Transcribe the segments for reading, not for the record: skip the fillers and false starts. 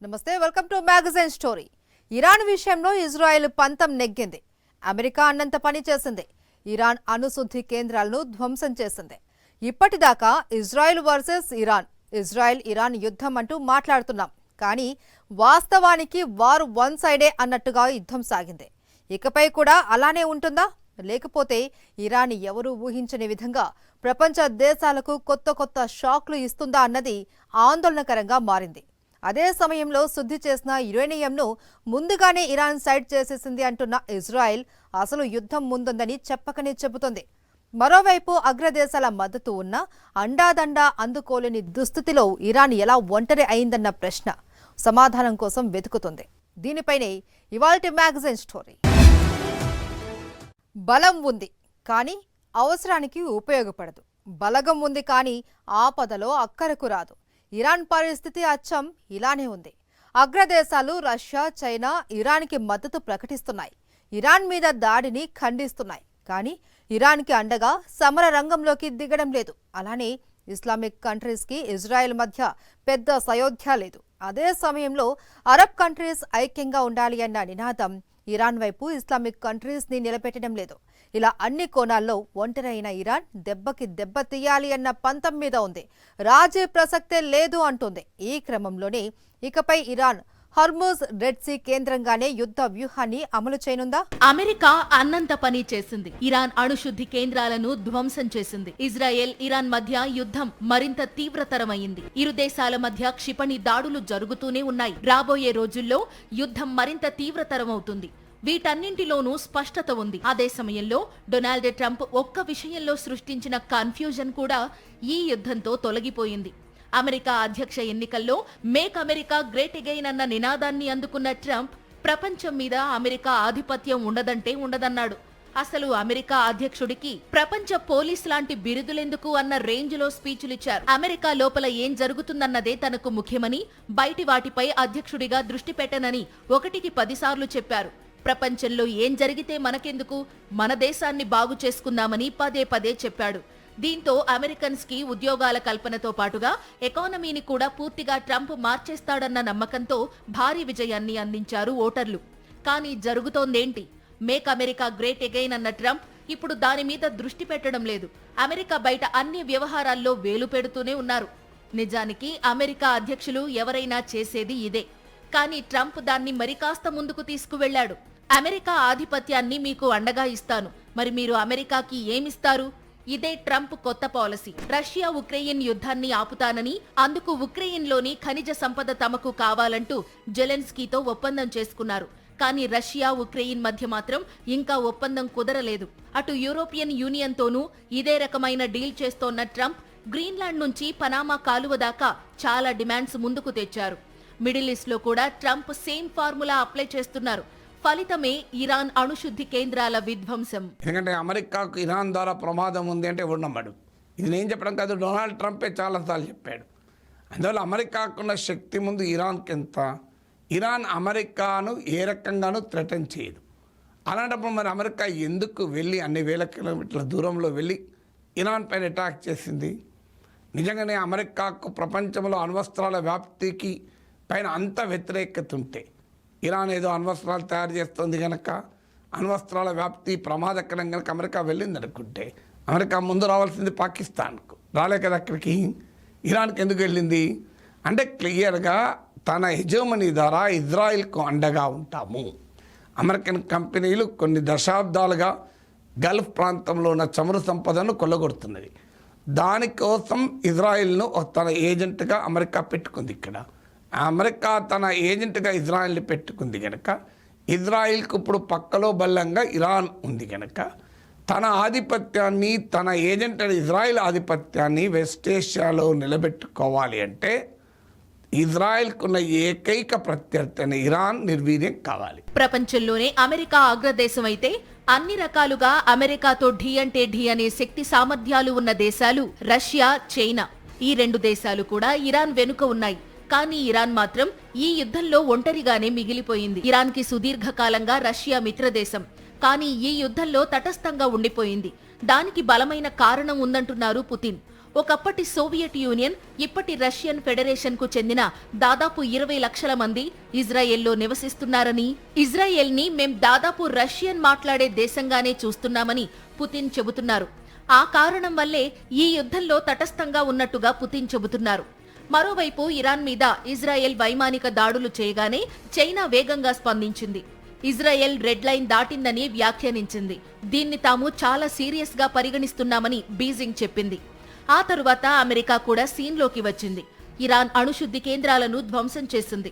నమస్తే, welcome to magazine story. Iran విషయంలో Israel పంతం నెగ్గింది. అమెరికా అన్నంత పని చేసింది. ఇరాన్ అణుశుద్ధి కేంద్రాలను ధ్వంసం చేసింది. ఇప్పటిదాకా ఇజ్రాయెల్ వర్సెస్ ఇరాన్ యుద్ధం అంటూ మాట్లాడుతున్నాం. కానీ వాస్తవానికి వారు వన్ సైడే అన్నట్టుగా యుద్ధం సాగింది. ఇకపై కూడా అలానే ఉంటుందా? లేకపోతే ఇరాన్ ఎవరూ ఊహించని విధంగా ప్రపంచ దేశాలకు కొత్త షాక్లు ఇస్తుందా అన్నది ఆందోళనకరంగా మారింది. అదే సమయంలో శుద్ధి చేసిన యురేనియంను ముందుగానే ఇరాన్ సైడ్ చేసేసింది అంటున్న ఇజ్రాయెల్ అసలు యుద్ధం ముందుందని చెప్పకనే చెబుతోంది. మరోవైపు అగ్రదేశాల మద్దతు ఉన్న అండాదండా అందుకోలేని దుస్థితిలో ఇరాన్ ఎలా ఒంటరి అయిందన్న ప్రశ్న సమాధానం కోసం వెతుకుతుంది. దీనిపైనే ఇవాల్టి మ్యాగజైన్ స్టోరీ. బలం ఉంది కానీ అవసరానికి ఉపయోగపడదు. బలగం ఉంది కానీ ఆపదలో అక్కరకు రాదు. ఇరాన్ పరిస్థితి అచ్చం ఇలానే ఉంది. అగ్రదేశాలు రష్యా, చైనా ఇరాన్కి మద్దతు ప్రకటిస్తున్నాయి. ఇరాన్ మీద దాడిని ఖండిస్తున్నాయి. కానీ ఇరాన్కి అండగా సమర రంగంలోకి దిగడం లేదు. అలానే ఇస్లామిక్ కంట్రీస్కి ఇజ్రాయెల్ మధ్య పెద్ద సయోధ్య లేదు. అదే సమయంలో అరబ్ కంట్రీస్ ఐక్యంగా ఉండాలి అన్న నినాదం ఇరాన్ వైపు ఇస్లామిక్ కంట్రీస్ ని నిలబెట్టడం లేదు. ఇలా అన్ని కోణాల్లో ఒంటరైన ఇరాన్ దెబ్బకి దెబ్బ తీయాలి అన్న పంతం మీద ఉంది. రాజీ ప్రసక్తే లేదు అంటుంది. ఈ క్రమంలోనే ఇకపై ఇరాన్ హార్ముజ్ రెడ్ సీ కేంద్రంగానే యుద్ధ వ్యూహాన్ని అమలు చేయనుందా? అమెరికా అన్నంత పని చేసింది. ఇరాన్ అణుశుద్ధి కేంద్రాలను ధ్వంసం చేసింది. ఇజ్రాయెల్, ఇరాన్ మధ్య యుద్ధం మరింత తీవ్రతరమైంది. ఇరు దేశాల మధ్య క్షిపణి దాడులు జరుగుతూనే ఉన్నాయి. రాబోయే రోజుల్లో యుద్ధం మరింత తీవ్రతరమవుతుంది. వీటన్నింటిలోనూ స్పష్టత ఉంది. అదే సమయంలో డొనాల్డ్ ట్రంప్ ఒక్క విషయంలో సృష్టించిన కన్ఫ్యూజన్ కూడా ఈ యుద్ధంతో తొలగిపోయింది. అమెరికా అధ్యక్ష ఎన్నికల్లో మేక్ అమెరికా గ్రేట్ అగైన్ అన్న నినాదాన్ని అందుకున్న ట్రంప్ ప్రపంచం మీద అమెరికా ఆధిపత్యం ఉండదంటే ఉండదన్నాడు. అసలు అమెరికా అధ్యక్షుడికి ప్రపంచ పోలీస్ లాంటి బిరుదులెందుకు అన్న రేంజ్ లో స్పీచ్లిచ్చారు. అమెరికా లోపల ఏం జరుగుతుందన్నదే తనకు ముఖ్యమని, బయటి వాటిపై అధ్యక్షుడిగా దృష్టి పెట్టనని 1కి 10 సార్లు చెప్పారు. ప్రపంచంలో ఏం జరిగితే మనకెందుకు, మన దేశాన్ని బాగు చేసుకుందామని పదే చెప్పాడు. దీంతో అమెరికన్స్ కి ఉద్యోగాల కల్పనతో పాటుగా ఎకానమీని కూడా పూర్తిగా ట్రంప్ మార్చేస్తాడన్న నమ్మకంతో భారీ విజయాన్ని అందించారు ఓటర్లు. కానీ జరుగుతోందేంటి? మేక్ అమెరికా గ్రేట్ అగైన్ అన్న ట్రంప్ ఇప్పుడు దాని మీద దృష్టి పెట్టడం లేదు. అమెరికా బయట అన్ని వ్యవహారాల్లో వేలు పెడుతూనే ఉన్నారు. నిజానికి అమెరికా అధ్యక్షులు ఎవరైనా చేసేది ఇదే. కానీ ట్రంప్ దాన్ని మరి కాస్త ముందుకు తీసుకువెళ్లాడు. అమెరికా ఆధిపత్యాన్ని మీకు అండగా ఇస్తాను, మరి మీరు అమెరికాకి ఏమిస్తారు? ఇదే ట్రంప్ కొత్త పాలసీ. రష్యా ఉక్రెయిన్ యుద్ధాన్ని ఆపుతానని, అందుకు ఉక్రెయిన్లోని ఖనిజ సంపద తమకు కావాలంటూ జెలెన్స్కీతో ఒప్పందం చేసుకున్నారు. కానీ రష్యా, ఉక్రెయిన్ మధ్య మాత్రం ఇంకా ఒప్పందం కుదరలేదు. అటు యూరోపియన్ యూనియన్తోనూ ఇదే రకమైన డీల్ చేస్తోన్న ట్రంప్ గ్రీన్లాండ్ నుంచి పనామా కాలువ దాకా చాలా డిమాండ్స్ ముందుకు తెచ్చారు. మిడిల్ ఈస్ట్ లో కూడా ట్రంప్ సేమ్ ఫార్ములా అప్లై చేస్తున్నారు. ఫలితమే ఇరాన్ అణుశుద్ధి కేంద్రాల విధ్వంసం. ఎందుకంటే అమెరికాకు ఇరాన్ ద్వారా ప్రమాదం ఉంది అంటే ఎవరు నమ్మడు? ఇది నేను చెప్పడం కాదు, డొనాల్డ్ ట్రంపే చాలాసార్లు చెప్పాడు. అందువల్ల అమెరికాకున్న శక్తి ముందు ఇరాన్కి ఎంత? ఇరాన్ అమెరికాను ఏ రకంగానూ థ్రెటన్ చేయదు. అలాంటప్పుడు మరి అమెరికా ఎందుకు వెళ్ళి అన్ని వేల కిలోమీటర్ల దూరంలో వెళ్ళి ఇరాన్ పైన అటాక్ చేసింది? నిజంగానే అమెరికాకు ప్రపంచంలో అణ్వస్త్రాల వ్యాప్తికి పైన అంత వ్యతిరేకత ఉంటే, ఇరాన్ ఏదో అణ్వస్త్రాలు తయారు చేస్తుంది కనుక అణ్వస్త్రాల వ్యాప్తి ప్రమాదకరం కనుక అమెరికా వెళ్ళింది అనుకుంటే, అమెరికా ముందు రావాల్సింది పాకిస్తాన్కు, రాలే కదా అక్కడికి. ఇరాన్కి ఎందుకు వెళ్ళింది అంటే క్లియర్గా తన హెజోమనీ ద్వారా ఇజ్రాయిల్కు అండగా ఉంటాము. అమెరికన్ కంపెనీలు కొన్ని దశాబ్దాలుగా గల్ఫ్ ప్రాంతంలో ఉన్న చమురు సంపదను కొల్లగొడుతున్నది. దానికోసం ఇజ్రాయిల్ను తన ఏజెంట్గా అమెరికా పెట్టుకుంది. ఇక్కడ అమెరికా తన ఏజెంట్గా ఇజ్రాయిల్ని పెట్టుకుంది కనుక ఇజ్రాయిల్కు ఇప్పుడు పక్కలో బల్లంగా ఇరాన్ ఉంది కనుక తన ఆధిపత్యాన్ని, తన ఏజెంట్ ఇజ్రాయిల్ ఆధిపత్యాన్ని వెస్ట్ ఏషియాలో నిలబెట్టుకోవాలి అంటే ఇజ్రాయిల్కున్న ఏకైక ప్రత్యర్థి అయిన ఇరాన్ నిర్వీర్యం కావాలి. ప్రపంచంలోనే అమెరికా అగ్రదేశం అయితే అన్ని రకాలుగా అమెరికాతో ఢీ అంటే ఢీ అనే శక్తి సామర్థ్యాలు ఉన్న దేశాలు రష్యా, చైనా. ఈ 2 దేశాలు కూడా ఇరాన్ వెనుక ఉన్నాయి. కానీ ఇరాన్ మాత్రం ఈ యుద్ధంలో ఒంటరిగానే మిగిలిపోయింది. ఇరాన్ కి సుదీర్ఘకాలంగా రష్యా మిత్రదేశం, కానీ ఈ యుద్ధంలో తటస్థంగా ఉండిపోయింది. దానికి బలమైన కారణం ఉందంటున్నారు పుతిన్. ఒకప్పటి సోవియట్ యూనియన్, ఇప్పటి రష్యన్ ఫెడరేషన్ కు చెందిన దాదాపు 20 లక్షల మంది ఇజ్రాయెల్లో నివసిస్తున్నారని, ఇజ్రాయెల్ని మేం దాదాపు రష్యన్ మాట్లాడే దేశంగానే చూస్తున్నామని పుతిన్ చెబుతున్నారు. ఆ కారణం వల్లే ఈ యుద్ధంలో తటస్థంగా ఉన్నట్టుగా పుతిన్ చెబుతున్నారు. మరోవైపు ఇరాన్ మీద ఇజ్రాయెల్ వైమానిక దాడులు చేయగానే చైనా వేగంగా స్పందించింది. ఇజ్రాయెల్ రెడ్ లైన్ దాటిందని వ్యాఖ్యానించింది. దీన్ని తాము చాలా సీరియస్ గా పరిగణిస్తున్నామని బీజింగ్ చెప్పింది. ఆ తరువాత అమెరికా కూడా సీన్లోకి వచ్చింది. ఇరాన్ అణుశుద్ధి కేంద్రాలను ధ్వంసం చేసింది.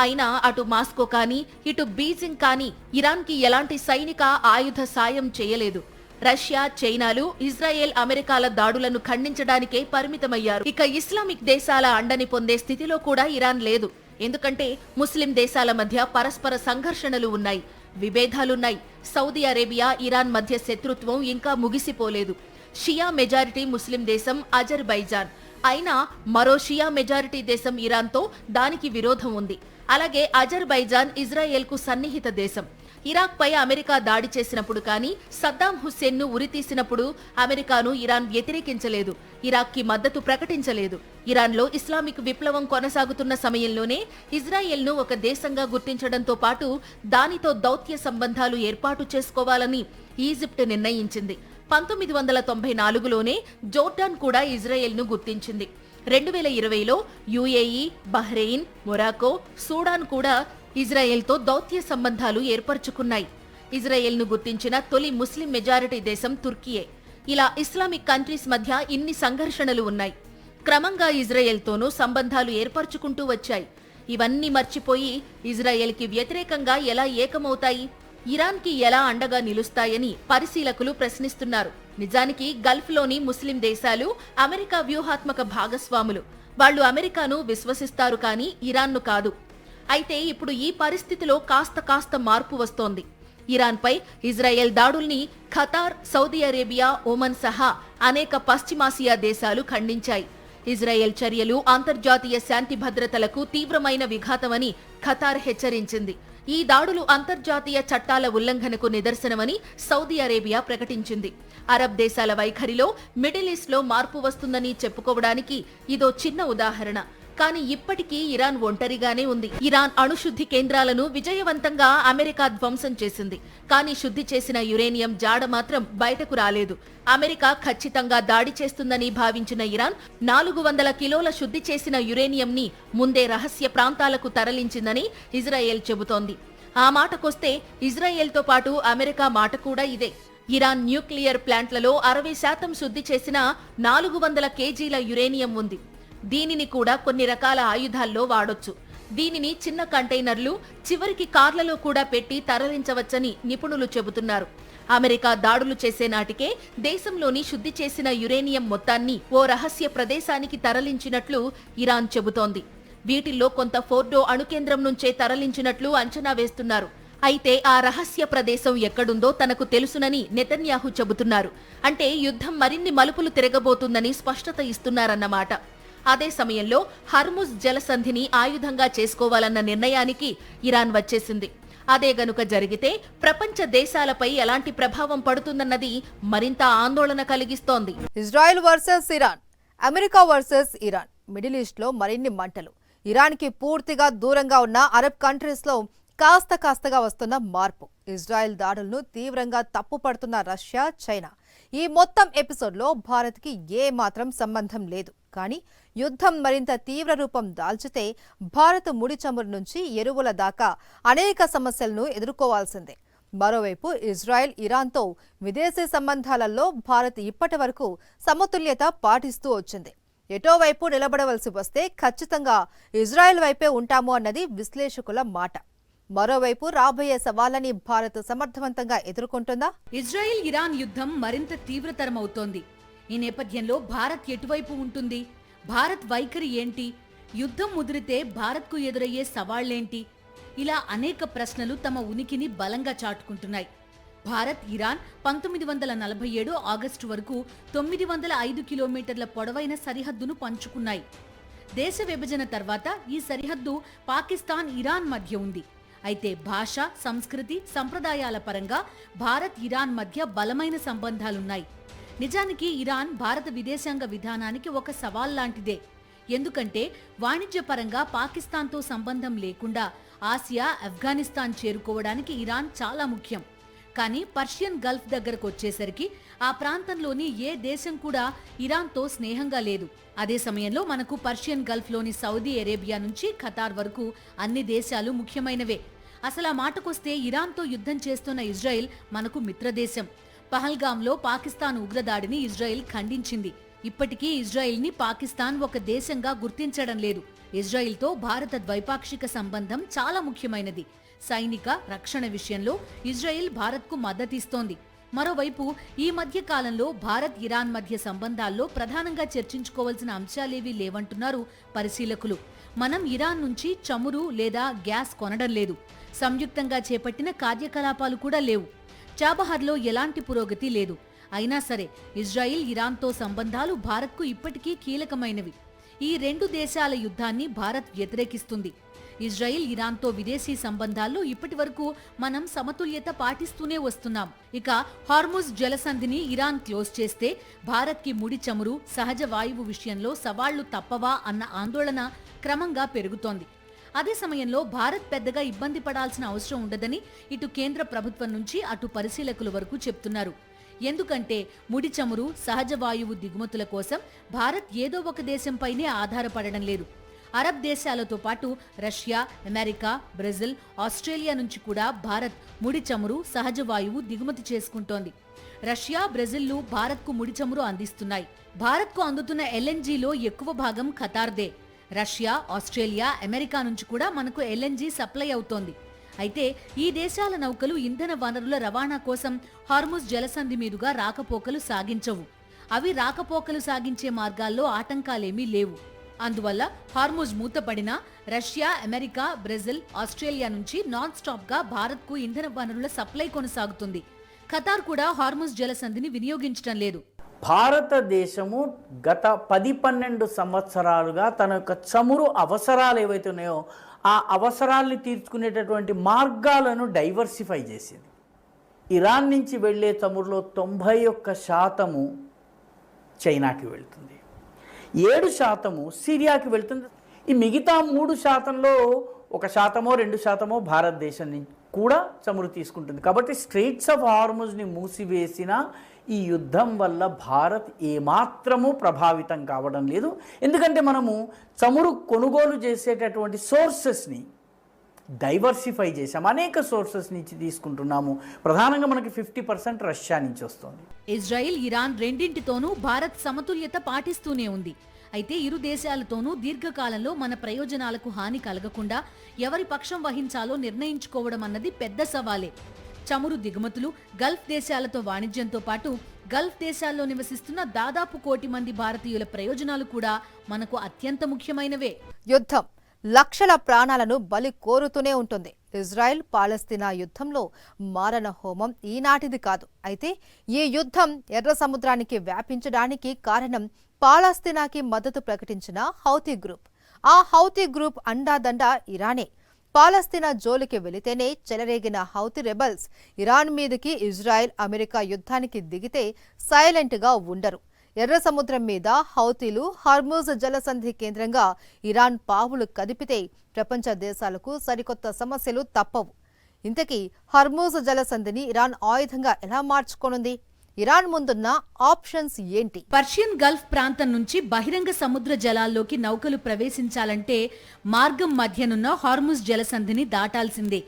అయినా అటు మాస్కో కానీ ఇటు బీజింగ్ కానీ ఇరాన్కి ఎలాంటి సైనిక ఆయుధ సాయం చేయలేదు. రష్యా, చైనాలు ఇజ్రాయెల్, అమెరికాల దాడులను ఖండించడానికే పరిమితమయ్యారు. ఇక ఇస్లామిక్ దేశాల అండని పొందే స్థితిలో కూడా ఇరాన్ లేదు. ఎందుకంటే ముస్లిం దేశాల మధ్య పరస్పర సంఘర్షణలు ఉన్నాయి, విభేదాలున్నాయి. సౌదీ అరేబియా, ఇరాన్ మధ్య శత్రుత్వం ఇంకా ముగిసిపోలేదు. షియా మెజారిటీ ముస్లిం దేశం అజర్బైజాన్. అయినా మరో షియా మెజారిటీ దేశం ఇరాన్తో దానికి విరోధం ఉంది. అలాగే అజర్బైజాన్ ఇజ్రాయెల్కు సన్నిహిత దేశం. ఇరాక్ పై అమెరికా దాడి చేసినప్పుడు కానీ, సద్దాం హుస్సేన్ ను ఉరితీసినప్పుడు అమెరికాను ఇరాన్ వ్యతిరేకించలేదు, ఇరాక్ కి మద్దతు ప్రకటించలేదు. ఇరాన్లో ఇస్లామిక్ విప్లవం కొనసాగుతున్న సమయంలోనే ఇజ్రాయెల్ ను ఒక దేశంగా గుర్తించడంతో పాటు దానితో దౌత్య సంబంధాలు ఏర్పాటు చేసుకోవాలని ఈజిప్ట్ నిర్ణయించింది. 1994లోనే జోర్డాన్ కూడా ఇజ్రాయెల్ ను గుర్తించింది. 2020లో యుఏఈ, బహ్రెయిన్, మొరాకో, సూడాన్ కూడా ఇజ్రాయెల్తో దౌత్య సంబంధాలు ఏర్పరచుకున్నాయి. ఇజ్రాయెల్ను గుర్తించిన తొలి ముస్లిం మెజారిటీ దేశం తుర్కీయే. ఇలా ఇస్లామిక్ కంట్రీస్ మధ్య ఇన్ని సంఘర్షణలు ఉన్నాయి. క్రమంగా ఇజ్రాయెల్తోనూ సంబంధాలు ఏర్పరచుకుంటూ వచ్చాయి. ఇవన్నీ మర్చిపోయి ఇజ్రాయెల్కి వ్యతిరేకంగా ఎలా ఏకమవుతాయి, ఇరాన్కి ఎలా అండగా నిలుస్తాయని పరిశీలకులు ప్రశ్నిస్తున్నారు. నిజానికి గల్ఫ్లోని ముస్లిం దేశాలు అమెరికా వ్యూహాత్మక భాగస్వాములు. వాళ్లు అమెరికాను విశ్వసిస్తారు కానీ ఇరాన్ను కాదు. అయితే ఇప్పుడు ఈ పరిస్థితిలో కాస్త మార్పు వస్తోంది. ఇరాన్పై ఇజ్రాయెల్ దాడుల్ని ఖతార్, సౌదీ అరేబియా, ఒమన్ సహా అనేక పశ్చిమాసియా దేశాలు ఖండించాయి. ఇజ్రాయెల్ చర్యలు అంతర్జాతీయ శాంతి భద్రతలకు తీవ్రమైన విఘాతమని ఖతార్ హెచ్చరించింది. ఈ దాడులు అంతర్జాతీయ చట్టాల ఉల్లంఘనకు నిదర్శనమని సౌదీ అరేబియా ప్రకటించింది. అరబ్ దేశాల వైఖరిలో మిడిల్ ఈస్ట్లో మార్పు వస్తుందని చెప్పుకోవడానికి ఇదో చిన్న ఉదాహరణ. కానీ ఇప్పటికీ ఇరాన్ ఒంటరిగానే ఉంది. ఇరాన్ అణుశుద్ధి కేంద్రాలను విజయవంతంగా అమెరికా ధ్వంసం చేసింది. కానీ శుద్ధి చేసిన యురేనియం జాడ మాత్రం బయటకు రాలేదు. అమెరికా ఖచ్చితంగా దాడి చేస్తుందని భావించిన ఇరాన్ 400 కిలోల శుద్ధి చేసిన యురేనియంని ముందే రహస్య ప్రాంతాలకు తరలించిందని ఇజ్రాయెల్ చెబుతోంది. ఆ మాటకొస్తే ఇజ్రాయెల్తో పాటు అమెరికా మాట కూడా ఇదే. ఇరాన్ న్యూక్లియర్ ప్లాంట్లలో 60% శుద్ధి చేసిన 400 కేజీల యురేనియం ఉంది. దీనిని కూడా కొన్ని రకాల ఆయుధాల్లో వాడొచ్చు. దీనిని చిన్న కంటైనర్లు, చివరికి కార్లలో కూడా పెట్టి తరలించవచ్చని నిపుణులు చెబుతున్నారు. అమెరికా దాడులు చేసే నాటికే దేశంలోని శుద్ధి చేసిన యురేనియం మొత్తాన్ని ఓ రహస్య ప్రదేశానికి తరలించినట్లు ఇరాన్ చెబుతోంది. వీటిల్లో కొంత ఫోర్డో అణుకేంద్రం నుంచే తరలించినట్లు అంచనా వేస్తున్నారు. అయితే ఆ రహస్య ప్రదేశం ఎక్కడుందో తనకు తెలుసునని నెతన్యాహు చెబుతున్నారు. అంటే యుద్ధం మరిన్ని మలుపులు తిరగబోతుందని స్పష్టత ఇస్తున్నారన్నమాట. అదే సమయంలో హర్ముజ్ జలసంధిని ఆయుధంగా చేసుకోవాలన్న నిర్ణయానికి ఇరాన్ వచ్చేసింది. అదే గనుక జరిగితే ప్రపంచ దేశాలపై ఎలాంటి ప్రభావం పడుతుందన్నది మరింత ఆందోళన కలిగిస్తోంది. Israel versus Iran, America versus Iran. Middle east లో మరిన్ని మంటలు. ఇరాన్కి పూర్తిగా దూరంగా ఉన్న అరబ్ కంట్రీస్ లో కాస్తగా వస్తున్న మార్పు. ఇజ్రాయెల్ దాడులను తీవ్రంగా తప్పుపడుతున్న రష్యా, చైనా. ఈ మొత్తం ఎపిసోడ్లో భారత్కి ఏ మాత్రం సంబంధం లేదు. కానీ యుద్ధం మరింత తీవ్ర రూపం దాల్చితే భారత్ ముడి చమురు నుంచి ఎరువుల దాకా అనేక సమస్యలను ఎదుర్కోవాల్సిందే. మరోవైపు ఇజ్రాయెల్, ఇరాన్తో విదేశీ సంబంధాలలో భారత్ ఇప్పటి వరకు సమతుల్యత పాటిస్తూ వచ్చింది. ఎటోవైపు నిలబడవలసి వస్తే ఖచ్చితంగా ఇజ్రాయెల్ వైపే ఉంటాము అన్నది విశ్లేషకుల మాట. మరోవైపు రాబోయే సవాళ్లని భారత్ సమర్థవంతంగా ఎదుర్కొంటుందా? ఇజ్రాయెల్, ఇరాన్ యుద్ధం మరింత తీవ్రతరమవుతోంది. ఈ నేపథ్యంలో భారత్ ఎటువైపు ఉంటుంది? భారత్ వైఖరి ఏంటి? యుద్ధం ముదిరితే భారత్కు ఎదురయ్యే సవాళ్లేంటి? ఇలా అనేక ప్రశ్నలు తమ ఉనికిని బలంగా చాటుకుంటున్నాయి. భారత్, ఇరాన్ 1947 ఆగస్టు వరకు 905 కిలోమీటర్ల పొడవైన సరిహద్దును పంచుకున్నాయి. దేశ విభజన తర్వాత ఈ సరిహద్దు పాకిస్తాన్, ఇరాన్ మధ్య ఉంది. అయితే భాష, సంస్కృతి, సంప్రదాయాల పరంగా భారత్, ఇరాన్ మధ్య బలమైన సంబంధాలున్నాయి. నిజానికి ఇరాన్ భారత విదేశాంగ విధానానికి ఒక సవాల్ లాంటిదే. ఎందుకంటే వాణిజ్యపరంగా పాకిస్తాన్తో సంబంధం లేకుండా ఆసియా, ఆఫ్ఘనిస్తాన్ చేరుకోవడానికి ఇరాన్ చాలా ముఖ్యం. కానీ పర్షియన్ గల్ఫ్ దగ్గరకు వచ్చేసరికి ఆ ప్రాంతంలోని ఏ దేశం కూడా ఇరాన్తో స్నేహంగా లేదు. అదే సమయంలో మనకు పర్షియన్ గల్ఫ్లోని సౌదీ అరేబియా నుంచి ఖతార్ వరకు అన్ని దేశాలు ముఖ్యమైనవే. అసలు ఆ మాటకొస్తే ఇరాన్తో యుద్ధం చేస్తున్న ఇజ్రాయెల్ మనకు మిత్రదేశం. పహల్గాంలో పాకిస్తాన్ ఉగ్రదాడిని ఇజ్రాయెల్ ఖండించింది. ఇప్పటికీ ఇజ్రాయెల్ని పాకిస్తాన్ ఒక దేశంగా గుర్తించడం లేదు. ఇజ్రాయెల్తో భారత ద్వైపాక్షిక సంబంధం చాలా ముఖ్యమైనది. సైనిక రక్షణ విషయంలో ఇజ్రాయెల్ భారత్కు మద్దతిస్తోంది. మరోవైపు ఈ మధ్య కాలంలో భారత్ ఇరాన్ మధ్య సంబంధాల్లో ప్రధానంగా చర్చించుకోవాల్సిన అంశాలేవీ లేవంటున్నారు పరిశీలకులు. మనం ఇరాన్ నుంచి చమురు లేదా గ్యాస్ కొనడం లేదు. సంయుక్తంగా చేపట్టిన కార్యకలాపాలు కూడా లేవు. చాబహార్లో ఎలాంటి పురోగతి లేదు. అయినా సరే ఇజ్రాయిల్ ఇరాన్తో సంబంధాలు భారత్కు ఇప్పటికీ కీలకమైనవి. ఈ రెండు దేశాల యుద్ధాన్ని భారత్ వ్యతిరేకిస్తుంది. ఇజ్రాయిల్ ఇరాన్తో విదేశీ సంబంధాల్లో ఇప్పటి వరకు మనం సమతుల్యత పాటిస్తూనే వస్తున్నాం. ఇక హార్ముజ్ జలసంధిని ఇరాన్ క్లోజ్ చేస్తే భారత్కి ముడి చమురు, సహజ వాయువు విషయంలో సవాళ్లు తప్పవా అన్న ఆందోళన క్రమంగా పెరుగుతోంది. అదే సమయంలో భారత్ పెద్దగా ఇబ్బంది పడాల్సిన అవసరం ఉండదని ఇటు కేంద్ర ప్రభుత్వం నుంచి అటు పరిశీలకుల వరకు చెప్తున్నారు. ఎందుకంటే ముడి చమురు, సహజ వాయువు దిగుమతుల కోసం భారత్ ఏదో ఒక దేశంపైనే ఆధారపడడం లేదు. అరబ్ దేశాలతో పాటు రష్యా, అమెరికా, బ్రెజిల్, ఆస్ట్రేలియా నుంచి కూడా భారత్ ముడి చమురు, సహజ వాయువు దిగుమతి చేసుకుంటోంది. రష్యా, బ్రెజిల్లు భారత్కు ముడి చమురు అందిస్తున్నాయి. భారత్కు అందుతున్న ఎల్ఎన్జీలో ఎక్కువ భాగం ఖతార్దే. రష్యా, ఆస్ట్రేలియా, అమెరికా నుంచి కూడా మనకు ఎల్ఎన్జీ సప్లై అవుతోంది. అయితే ఈ దేశాల నౌకలు ఇంధన వనరుల రవాణా కోసం హార్ముజ్ జలసంధి మీదుగా రాకపోకలు సాగించవు. అవి రాకపోకలు సాగించే మార్గాల్లో ఆటంకాలేమీ లేవు. అందువల్ల హార్ముజ్ మూతపడినా రష్యా, అమెరికా, బ్రెజిల్, ఆస్ట్రేలియా నుంచి నాన్ స్టాప్ గా భారత్కు ఇంధన వనరుల సప్లై కొనసాగుతుంది. ఖతార్ కూడా హార్ముజ్ జలసంధిని వినియోగించడం లేదు. భారతదేశము గత 10-12 సంవత్సరాలుగా తన యొక్క చమురు అవసరాలు ఏవైతే ఉన్నాయో ఆ అవసరాల్ని తీర్చుకునేటటువంటి మార్గాలను డైవర్సిఫై చేసింది. ఇరాన్ నుంచి వెళ్ళే చమురులో 91% చైనాకి వెళ్తుంది, 7% సిరియాకి వెళ్తుంది. ఈ మిగతా 3%లో 1%, 2% భారతదేశం నుంచి కూడా చమురు తీసుకుంటుంది. కాబట్టి స్ట్రెయిట్స్ ఆఫ్ హార్ముజ్ని మూసివేసిన ఈ యుద్ధం వల్ల భారత్ ఏమాత్రమూ ప్రభావితం కావడం లేదు. ఎందుకంటే మనము చమురు కొనుగోలు చేసేటటువంటి సోర్సెస్ని డైవర్సిఫై చేశాం. అనేక సోర్సెస్ నుంచి తీసుకుంటున్నాము. ప్రధానంగా మనకి 50% రష్యా నుంచి వస్తుంది. ఇజ్రాయిల్, ఇరాన్ రెండింటితోనూ భారత్ సమతుల్యత పాటిస్తూనే ఉంది. అయితే ఇరు దేశాలతోనూ దీర్ఘకాలంలో మన ప్రయోజనాలకు హాని కలగకుండా ఎవరి పక్షం వహించాలో నిర్ణయించుకోవడం అన్నది పెద్ద సవాలే. చమురు దిగుమతులు, గల్ఫ్ దేశాలతో వాణిజ్యంతో పాటు గల్ఫ్ దేశాల్లో నివసిస్తున్న దాదాపు 1 కోటి మంది భారతీయుల ప్రయోజనాలు కూడా మనకు అత్యంత ముఖ్యమైనవే. యుద్ధం లక్షల ప్రాణాలను బలి కోరుతూనే ఉంటుంది. ఇజ్రాయెల్ పాలస్తీనా యుద్ధంలో మారణ హోమం ఈనాటిది కాదు. అయితే ఈ యుద్ధం ఎర్ర సముద్రానికి వ్యాపించడానికి కారణం పాలస్తీనాకి మద్దతు ప్రకటించిన హౌతీ గ్రూప్. ఆ హౌతీ గ్రూప్ అండాదండ ఇరానే. పాలస్తీనా జోలికి వెళితేనే చెలరేగిన హౌతీ రెబల్స్ ఇరాన్ మీదకి ఇజ్రాయెల్, అమెరికా యుద్ధానికి దిగితే సైలెంట్గా ఉండరు. ఎర్ర సముద్రం మీద హౌతీలు హార్ముజ్ జలసంధి కేంద్రంగా ఇరాన్ పావులు కదిపితే ప్రపంచ దేశాలకు సరికొత్త సమస్యలు తప్పవు. ఇంతకీ హార్ముజ్ జలసంధిని ఇరాన్ ఆయుధంగా ఎలా మార్చుకోనుంది? ఇరాన్ ముందున్న ఆప్షన్స్ ఏంటి? పర్షియన్ గల్ఫ్ ప్రాంతం నుంచి బహిరంగ సముద్ర జలాల్లోకి నౌకలు ప్రవేశించాలంటే మార్గం మధ్యనున్న హార్ముజ్ జలసంధిని దాటాల్సిందే.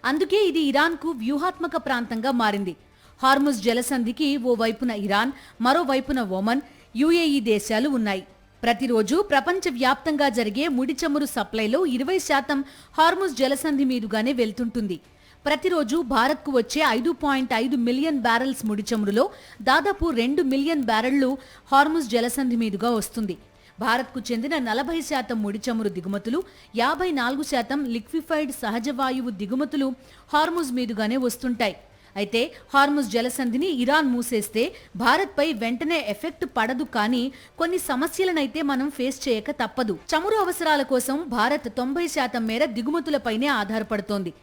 అందుకే ఇది ఇరాన్కు వ్యూహాత్మక ప్రాంతంగా మారింది. హార్ముజ్ జలసంధికి ఓ వైపున ఇరాన్, మరోవైపున ఒమన్, యుఏఈ దేశాలు ఉన్నాయి. ప్రతిరోజు ప్రపంచవ్యాప్తంగా జరిగే ముడి చమురు సప్లైలో 20% హార్ముజ్ జలసంధి మీదుగానే వెళ్తుంటుంది. ప్రతిరోజు భారత్కు వచ్చే 5.5 మిలియన్ బ్యారెల్స్ ముడి చమురులో దాదాపు 2 మిలియన్ బ్యారెళ్లు హార్ముజ్ జలసంధి మీదుగా వస్తుంది. భారత్కు చెందిన 40% ముడి చమురు దిగుమతులు, 54% లిక్విఫైడ్ సహజ వాయువు దిగుమతులు హార్ముజ్ మీదుగానే వస్తుంటాయి. అయితే హార్ముజ్ జలసంధిని ఇరాన్ మూసేస్తే భారత్పై వెంటనే ఎఫెక్ట్ పడదు. కానీ కొన్ని సమస్యలనైతే మనం ఫేస్ చేయక తప్పదు. చమురు అవసరాల కోసం భారత్ 90% మేర దిగుమతులపైనే ఆధారపడుతోంది.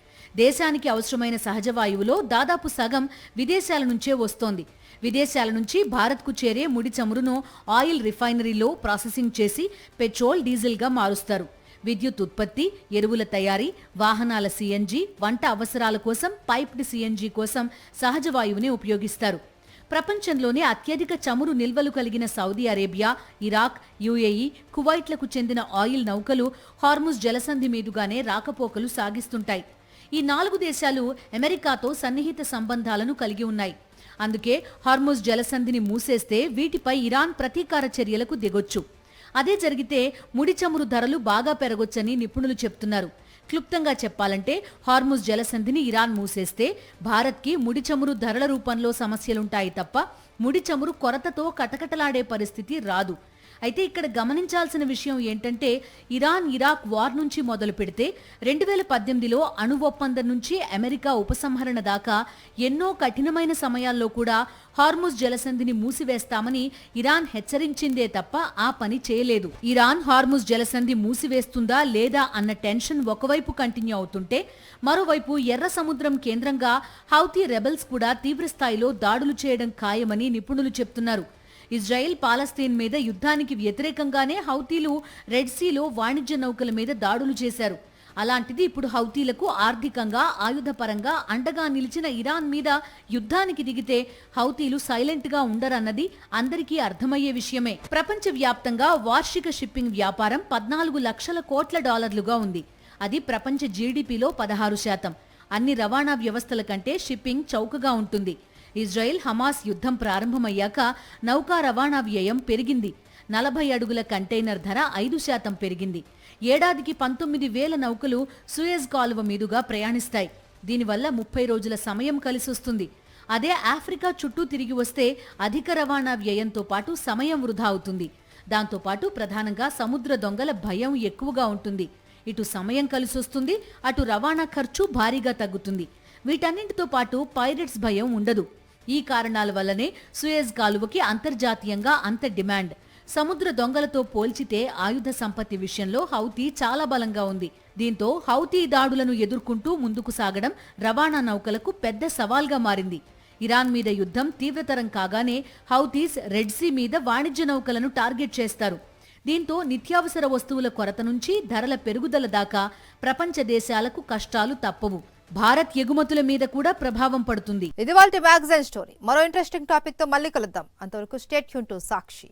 దేశానికి అవసరమైన సహజ వాయువులో దాదాపు సగం విదేశాల నుంచే వస్తోంది. విదేశాల నుంచి భారత్కు చేరే ముడి చమురును ఆయిల్ రిఫైనరీలో ప్రాసెసింగ్ చేసి పెట్రోల్, డీజిల్గా మారుస్తారు. విద్యుత్ ఉత్పత్తి, ఎరువుల తయారీ, వాహనాల సిఎన్జి, వంట అవసరాల కోసం పైప్డ్ సిఎన్జి కోసం సహజ వాయువుని ఉపయోగిస్తారు. ప్రపంచంలోనే అత్యధిక చమురు నిల్వలు కలిగిన సౌదీ అరేబియా, ఇరాక్, యుఏఈ, కువైట్లకు చెందిన ఆయిల్ నౌకలు హార్ముజ్ జలసంధి మీదుగానే రాకపోకలు సాగిస్తుంటాయి. ఈ 4 దేశాలు అమెరికాతో సన్నిహిత సంబంధాలను కలిగి ఉన్నాయి. అందుకే హార్ముజ్ జలసంధిని మూసేస్తే వీటిపై ఇరాన్ ప్రతీకార చర్యలకు దిగొచ్చు. అదే జరిగితే ముడి చమురు ధరలు బాగా పెరగొచ్చని నిపుణులు చెప్తున్నారు. క్లుప్తంగా చెప్పాలంటే హార్ముజ్ జలసంధిని ఇరాన్ మూసేస్తే భారత్కి ముడి చమురు ధరల రూపంలో సమస్యలుంటాయి తప్ప ముడి చమురు కొరతతో కటకటలాడే పరిస్థితి రాదు. అయితే ఇక్కడ గమనించాల్సిన విషయం ఏంటంటే ఇరాన్ ఇరాక్ వార్ నుంచి మొదలు పెడితే 2018లో అణు ఒప్పందం నుంచి అమెరికా ఉపసంహరణ దాకా ఎన్నో కఠినమైన సమయాల్లో కూడా హార్ముజ్ జలసంధిని మూసివేస్తామని ఇరాన్ హెచ్చరించిందే తప్ప ఆ పని చేయలేదు. ఇరాన్ హార్ముజ్ జలసంధి మూసివేస్తుందా లేదా అన్న టెన్షన్ ఒకవైపు కంటిన్యూ అవుతుంటే మరోవైపు ఎర్ర సముద్రం కేంద్రంగా హౌతీ రెబెల్స్ కూడా తీవ్రస్థాయిలో దాడులు చేయడం ఖాయమని నిపుణులు చెప్తున్నారు. ఇజ్రాయెల్ పాలస్తీన్ మీద యుద్ధానికి వ్యతిరేకంగానే హౌతీలు రెడ్ సీలో వాణిజ్య నౌకల మీద దాడులు చేశారు. అలాంటిది ఇప్పుడు హౌతీలకు ఆర్థికంగా, ఆయుధపరంగా అండగా నిలిచిన ఇరాన్ మీద యుద్ధానికి దిగితే హౌతీలు సైలెంట్ గా ఉండరన్నది అందరికీ అర్థమయ్యే విషయమే. ప్రపంచవ్యాప్తంగా వార్షిక షిప్పింగ్ వ్యాపారం 14 లక్షల కోట్ల డాలర్లుగా ఉంది. అది ప్రపంచ జీడీపీలో 16%. అన్ని రవాణా వ్యవస్థల కంటే షిప్పింగ్ చౌకగా ఉంటుంది. ఇజ్రాయెల్ హమాస్ యుద్ధం ప్రారంభమయ్యాక నౌకా రవాణా వ్యయం పెరిగింది. 40 అడుగుల కంటైనర్ ధర 5% పెరిగింది. ఏడాదికి 19,000 నౌకలు సూయజ్ కాలువ మీదుగా ప్రయాణిస్తాయి. దీనివల్ల 30 రోజుల సమయం కలిసొస్తుంది. అదే ఆఫ్రికా చుట్టూ తిరిగి వస్తే అధిక రవాణా వ్యయంతో పాటు సమయం వృధా అవుతుంది. దాంతోపాటు ప్రధానంగా సముద్ర దొంగల భయం ఎక్కువగా ఉంటుంది. ఇటు సమయం కలిసొస్తుంది, అటు రవాణా ఖర్చు భారీగా తగ్గుతుంది. వీటన్నింటితో పాటు పైరేట్స్ భయం ఉండదు. ఈ కారణాల వల్లనే సూయజ్ కాలువకి అంతర్జాతీయంగా అంత డిమాండ్. సముద్ర దొంగలతో పోల్చితే ఆయుధ సంపత్తి విషయంలో హౌతీ చాలా బలంగా ఉంది. దీంతో హౌతీ దాడులను ఎదుర్కొంటూ ముందుకు సాగడం రవాణా నౌకలకు పెద్ద సవాల్గా మారింది. ఇరాన్ మీద యుద్ధం తీవ్రతరం కాగానే హౌతీస్ రెడ్ సీ మీద వాణిజ్య నౌకలను టార్గెట్ చేస్తారు. దీంతో నిత్యావసర వస్తువుల కొరత నుంచి ధరల పెరుగుదల దాకా ప్రపంచ దేశాలకు కష్టాలు తప్పవు. భారత్ ఎగుమతుల మీద కూడా ప్రభావం పడుతుంది. ఇది వాళ్ళ మ్యాగజైన్ స్టోరీ. మరో ఇంట్రెస్టింగ్ టాపిక్ తో మళ్ళీ కలుద్దాం. అంతవరకు స్టే ట్యూన్ టు సాక్షి.